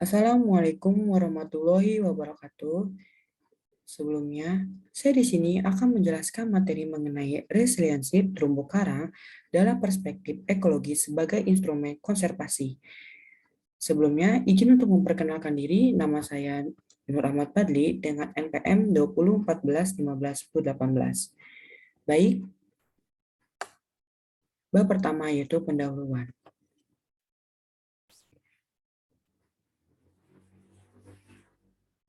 Assalamualaikum warahmatullahi wabarakatuh. Sebelumnya, saya di sini akan menjelaskan materi mengenai resiliensi terumbu karang dalam perspektif ekologi sebagai instrumen konservasi. Sebelumnya, izin untuk memperkenalkan diri, nama saya Nur Ahmad Fadli dengan NPM 2014151018. Baik, bab pertama yaitu pendahuluan.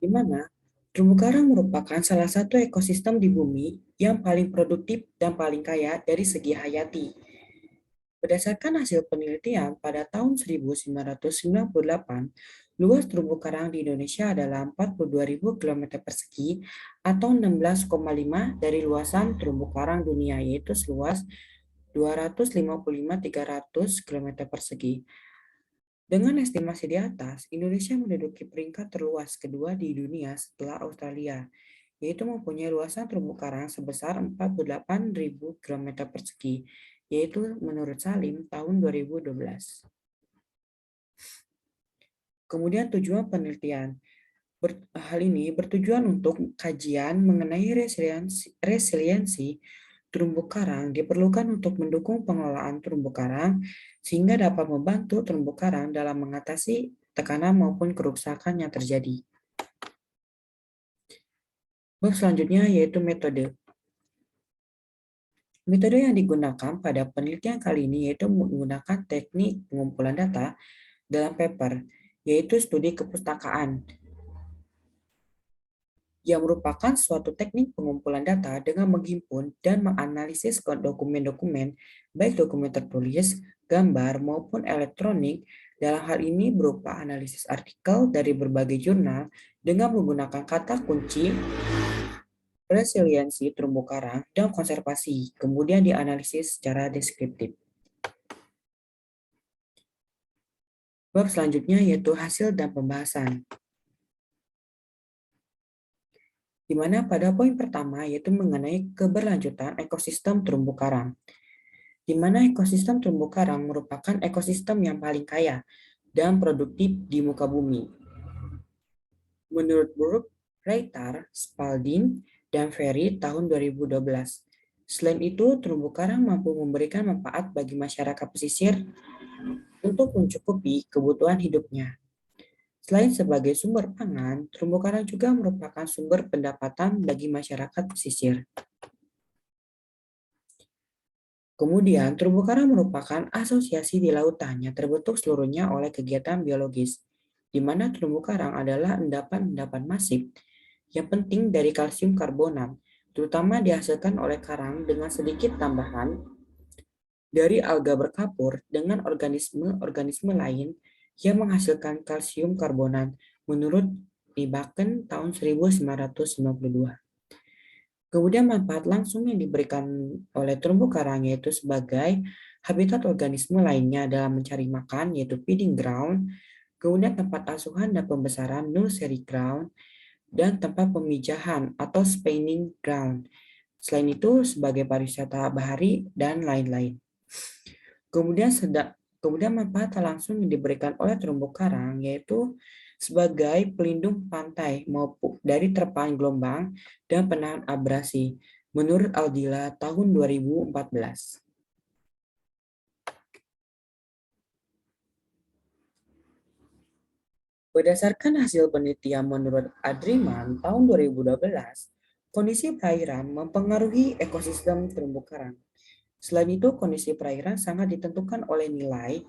Di mana terumbu karang merupakan salah satu ekosistem di bumi yang paling produktif dan paling kaya dari segi hayati. Berdasarkan hasil penelitian pada tahun 1998, luas terumbu karang di Indonesia adalah 42.000 km persegi atau 16,5 dari luasan terumbu karang dunia, yaitu seluas 255.300 km persegi. Dengan estimasi di atas, Indonesia menduduki peringkat terluas kedua di dunia setelah Australia, yaitu mempunyai luasan terumbu karang sebesar 48.000 km persegi, yaitu menurut Salim tahun 2012. Kemudian tujuan penelitian. Hal ini bertujuan untuk kajian mengenai resiliensi terumbu karang diperlukan untuk mendukung pengelolaan terumbu karang sehingga dapat membantu terumbu karang dalam mengatasi tekanan maupun kerusakan yang terjadi. Bab selanjutnya yaitu metode. Metode yang digunakan pada penelitian kali ini yaitu menggunakan teknik pengumpulan data dalam paper, yaitu studi kepustakaan, yang merupakan suatu teknik pengumpulan data dengan menghimpun dan menganalisis dokumen-dokumen, baik dokumen tertulis, gambar, maupun elektronik, dalam hal ini berupa analisis artikel dari berbagai jurnal dengan menggunakan kata kunci resiliensi terumbu karang dan konservasi, kemudian dianalisis secara deskriptif. Bab selanjutnya yaitu hasil dan pembahasan, di mana pada poin pertama yaitu mengenai keberlanjutan ekosistem terumbu karang, di mana ekosistem terumbu karang merupakan ekosistem yang paling kaya dan produktif di muka bumi. Menurut Brooke, Reitar, Spalding, dan Ferry tahun 2012. Selain itu, terumbu karang mampu memberikan manfaat bagi masyarakat pesisir untuk mencukupi kebutuhan hidupnya. Selain sebagai sumber pangan, terumbu karang juga merupakan sumber pendapatan bagi masyarakat pesisir. Kemudian, terumbu karang merupakan asosiasi di lautan yang terbentuk seluruhnya oleh kegiatan biologis, di mana terumbu karang adalah endapan-endapan masif yang penting dari kalsium karbonat, terutama dihasilkan oleh karang dengan sedikit tambahan dari alga berkapur dengan organisme-organisme lain yang menghasilkan kalsium karbonat menurut Nibaken tahun 1992. Kemudian manfaat langsung yang diberikan oleh terumbu karang yaitu sebagai habitat organisme lainnya dalam mencari makan yaitu feeding ground, kemudian tempat asuhan dan pembesaran nursery ground, dan tempat pemijahan atau spawning ground. Selain itu sebagai pariwisata bahari dan lain-lain. Kemudian manfaat langsung yang diberikan oleh terumbu karang yaitu sebagai pelindung pantai maupun dari terpaan gelombang dan penahan abrasi menurut Aldila tahun 2014. Berdasarkan hasil penelitian menurut Adriman tahun 2012, kondisi perairan mempengaruhi ekosistem terumbu karang. Selain itu, kondisi perairan sangat ditentukan oleh nilai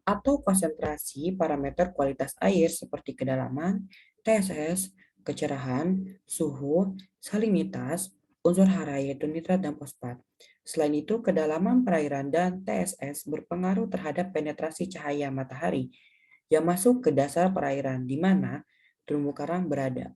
atau konsentrasi parameter kualitas air seperti kedalaman, TSS, kecerahan, suhu, salinitas, unsur hara yaitu nitrat dan fosfat. Selain itu, kedalaman perairan dan TSS berpengaruh terhadap penetrasi cahaya matahari yang masuk ke dasar perairan di mana terumbu karang berada.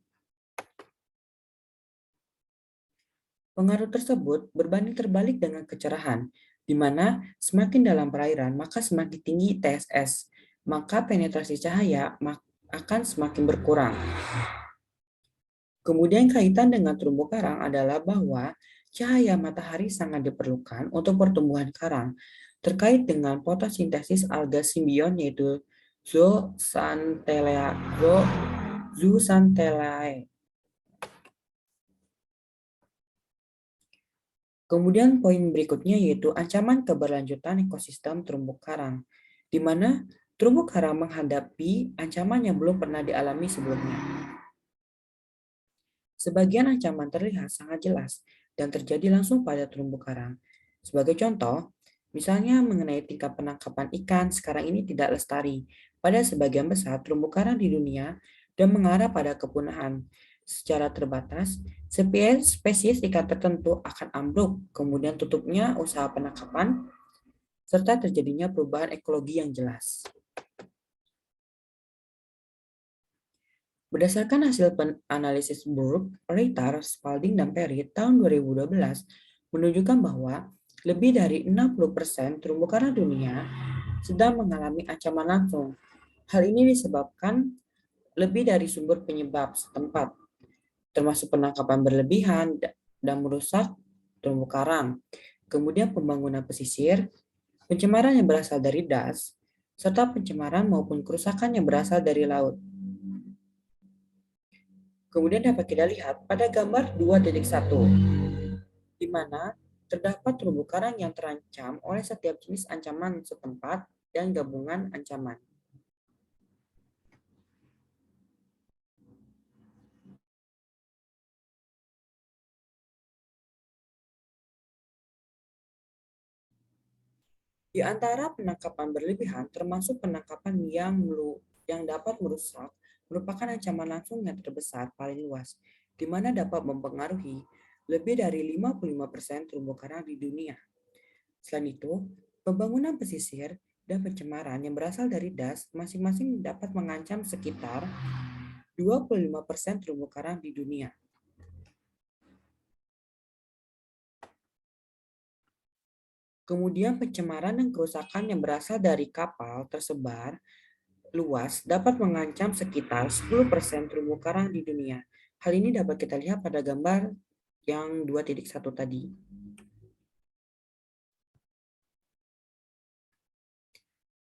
Pengaruh tersebut berbanding terbalik dengan kecerahan, di mana semakin dalam perairan maka semakin tinggi TSS, maka penetrasi cahaya akan semakin berkurang. Kemudian kaitan dengan terumbu karang adalah bahwa cahaya matahari sangat diperlukan untuk pertumbuhan karang terkait dengan fotosintesis alga simbion yaitu Zooxanthellae. Zooxanthellae. Kemudian poin berikutnya yaitu ancaman keberlanjutan ekosistem terumbu karang, di mana terumbu karang menghadapi ancaman yang belum pernah dialami sebelumnya. Sebagian ancaman terlihat sangat jelas dan terjadi langsung pada terumbu karang. Sebagai contoh, misalnya mengenai tingkat penangkapan ikan sekarang ini tidak lestari pada sebagian besar terumbu karang di dunia dan mengarah pada kepunahan. Secara terbatas, spesies ikan tertentu akan ambruk, kemudian tutupnya usaha penangkapan, serta terjadinya perubahan ekologi yang jelas. Berdasarkan hasil analisis Burke, Reitar, Spalding, dan Perry tahun 2012 menunjukkan bahwa lebih dari 60% terumbu karang dunia sedang mengalami ancaman langsung. Hal ini disebabkan lebih dari sumber penyebab setempat, termasuk penangkapan berlebihan dan merusak terumbu karang, kemudian pembangunan pesisir, pencemaran yang berasal dari das, serta pencemaran maupun kerusakan yang berasal dari laut. Kemudian dapat kita lihat pada gambar 2.1, di mana terdapat terumbu karang yang terancam oleh setiap jenis ancaman setempat dan gabungan ancaman. Di antara penangkapan berlebihan, termasuk penangkapan yang dapat merusak, merupakan ancaman langsung yang terbesar paling luas, di mana dapat mempengaruhi lebih dari 55% terumbu karang di dunia. Selain itu, pembangunan pesisir dan pencemaran yang berasal dari das masing-masing dapat mengancam sekitar 25% terumbu karang di dunia. Kemudian pencemaran dan kerusakan yang berasal dari kapal tersebar luas dapat mengancam sekitar 10% terumbu karang di dunia. Hal ini dapat kita lihat pada gambar yang 2.1 tadi.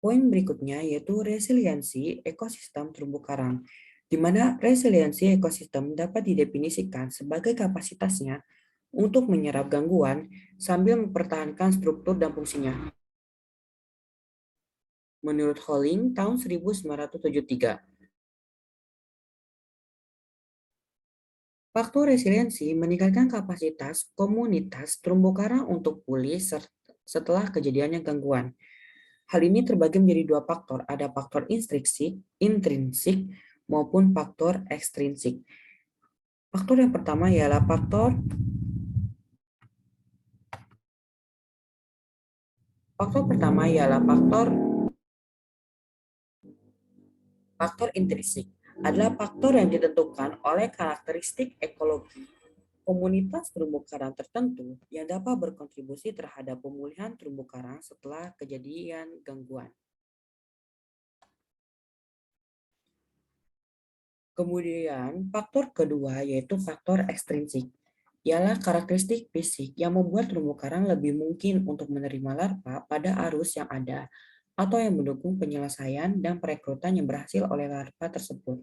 Poin berikutnya yaitu resiliensi ekosistem terumbu karang, di mana resiliensi ekosistem dapat didefinisikan sebagai kapasitasnya untuk menyerap gangguan sambil mempertahankan struktur dan fungsinya. Menurut Holling tahun 1973. Faktor resiliensi meningkatkan kapasitas komunitas terumbu karang untuk pulih setelah kejadiannya gangguan. Hal ini terbagi menjadi dua faktor, ada faktor intrinsik maupun faktor ekstrinsik. Faktor yang pertama ialah faktor intrinsik adalah faktor yang ditentukan oleh karakteristik ekologi komunitas terumbu karang tertentu yang dapat berkontribusi terhadap pemulihan terumbu karang setelah kejadian gangguan. Kemudian faktor kedua yaitu faktor ekstrinsik, ialah karakteristik fisik yang membuat terumbu karang lebih mungkin untuk menerima larva pada arus yang ada atau yang mendukung penyelesaian dan perekrutan yang berhasil oleh larva tersebut.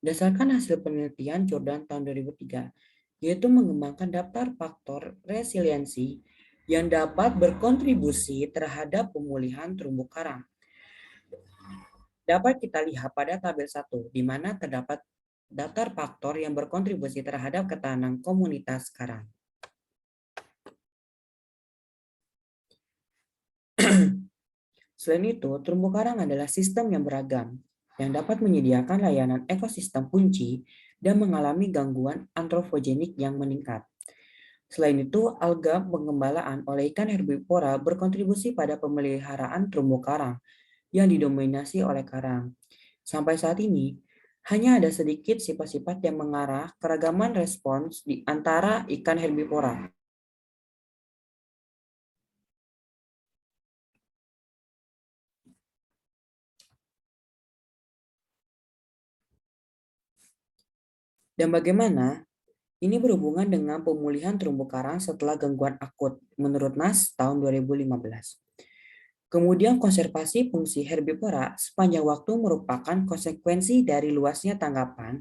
Berdasarkan hasil penelitian Jordan tahun 2003, yaitu mengembangkan daftar faktor resiliensi yang dapat berkontribusi terhadap pemulihan terumbu karang. Dapat kita lihat pada tabel 1, di mana terdapat daftar faktor yang berkontribusi terhadap ketahanan komunitas karang. Selain itu, terumbu karang adalah sistem yang beragam, yang dapat menyediakan layanan ekosistem kunci dan mengalami gangguan antropogenik yang meningkat. Selain itu, alga pengembalaan oleh ikan herbivora berkontribusi pada pemeliharaan terumbu karang yang didominasi oleh karang. Sampai saat ini, hanya ada sedikit sifat-sifat yang mengarah keragaman respons di antara ikan herbivora. Dan bagaimana ini berhubungan dengan pemulihan terumbu karang setelah gangguan akut menurut NAS tahun 2015. Kemudian konservasi fungsi herbivora sepanjang waktu merupakan konsekuensi dari luasnya tanggapan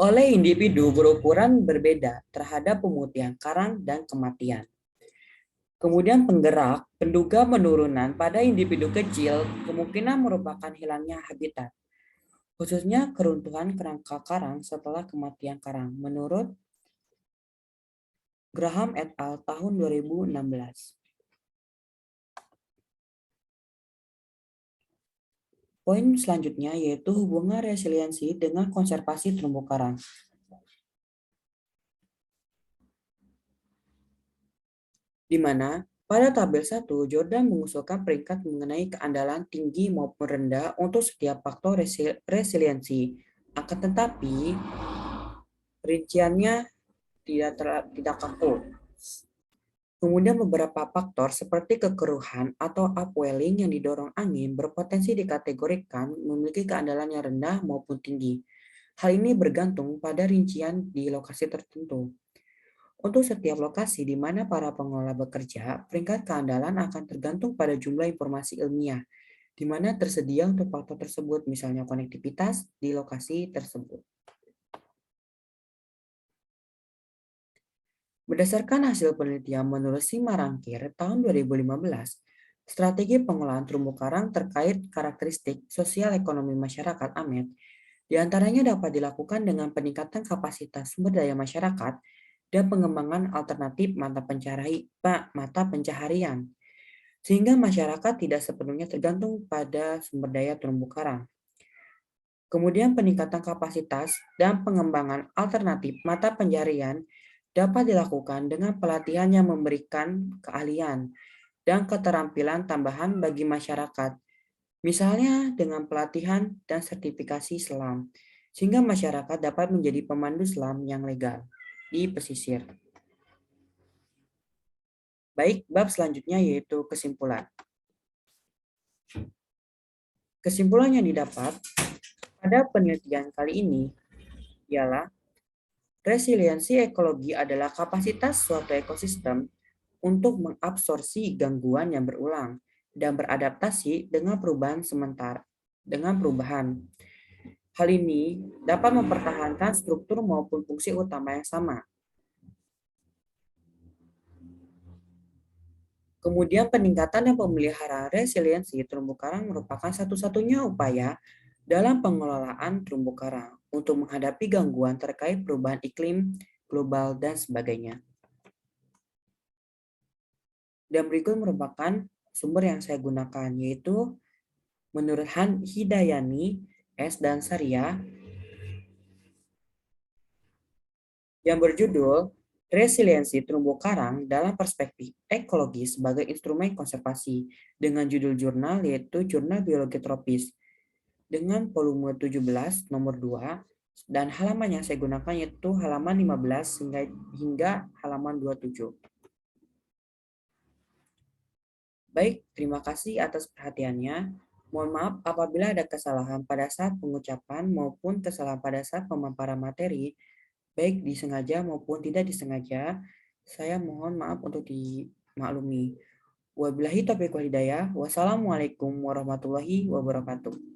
oleh individu berukuran berbeda terhadap pemutihan karang dan kematian. Kemudian penggerak, penduga penurunan pada individu kecil kemungkinan merupakan hilangnya habitat, khususnya keruntuhan kerangka karang setelah kematian karang, menurut Graham et al. Tahun 2016. Poin selanjutnya yaitu hubungan resiliensi dengan konservasi terumbu karang. Di mana pada tabel 1, Jordan mengusulkan peringkat mengenai keandalan tinggi maupun rendah untuk setiap faktor resiliensi. Akan tetapi, rinciannya tidak kaku. Kemudian beberapa faktor seperti kekeruhan atau upwelling yang didorong angin berpotensi dikategorikan memiliki keandalan yang rendah maupun tinggi. Hal ini bergantung pada rincian di lokasi tertentu. Untuk setiap lokasi di mana para pengelola bekerja, peringkat keandalan akan tergantung pada jumlah informasi ilmiah, di mana tersedia untuk faktor tersebut, misalnya konektivitas di lokasi tersebut. Berdasarkan hasil penelitian menurut Simarangkir tahun 2015, strategi pengelolaan terumbu karang terkait karakteristik sosial ekonomi masyarakat AMET diantaranya dapat dilakukan dengan peningkatan kapasitas sumber daya masyarakat dan pengembangan alternatif mata pencaharian, sehingga masyarakat tidak sepenuhnya tergantung pada sumber daya terumbu karang. Kemudian peningkatan kapasitas dan pengembangan alternatif mata pencaharian dapat dilakukan dengan pelatihan yang memberikan keahlian dan keterampilan tambahan bagi masyarakat, misalnya dengan pelatihan dan sertifikasi selam, sehingga masyarakat dapat menjadi pemandu selam yang legal di pesisir. Baik, bab selanjutnya yaitu kesimpulan. Kesimpulan yang didapat pada penelitian kali ini ialah resiliensi ekologi adalah kapasitas suatu ekosistem untuk mengabsorpsi gangguan yang berulang dan beradaptasi dengan perubahan. Hal ini dapat mempertahankan struktur maupun fungsi utama yang sama. Kemudian peningkatan dan pemeliharaan resiliensi terumbu karang merupakan satu-satunya upaya dalam pengelolaan terumbu karang untuk menghadapi gangguan terkait perubahan iklim global dan sebagainya. Dan berikut merupakan sumber yang saya gunakan, yaitu menurut Han Hidayani, S. dan Saria, yang berjudul Resiliensi Terumbu Karang dalam Perspektif Ekologi sebagai Instrumen Konservasi, dengan judul jurnal yaitu Jurnal Biologi Tropis, dengan volume 17 nomor 2, dan halaman yang saya gunakan yaitu halaman 15 hingga halaman 27. Baik, terima kasih atas perhatiannya. Mohon maaf apabila ada kesalahan pada saat pengucapan maupun kesalahan pada saat pemaparan materi, baik disengaja maupun tidak disengaja. Saya mohon maaf untuk dimaklumi. Wabillahi taufiq wal hidayah. Wassalamualaikum warahmatullahi wabarakatuh.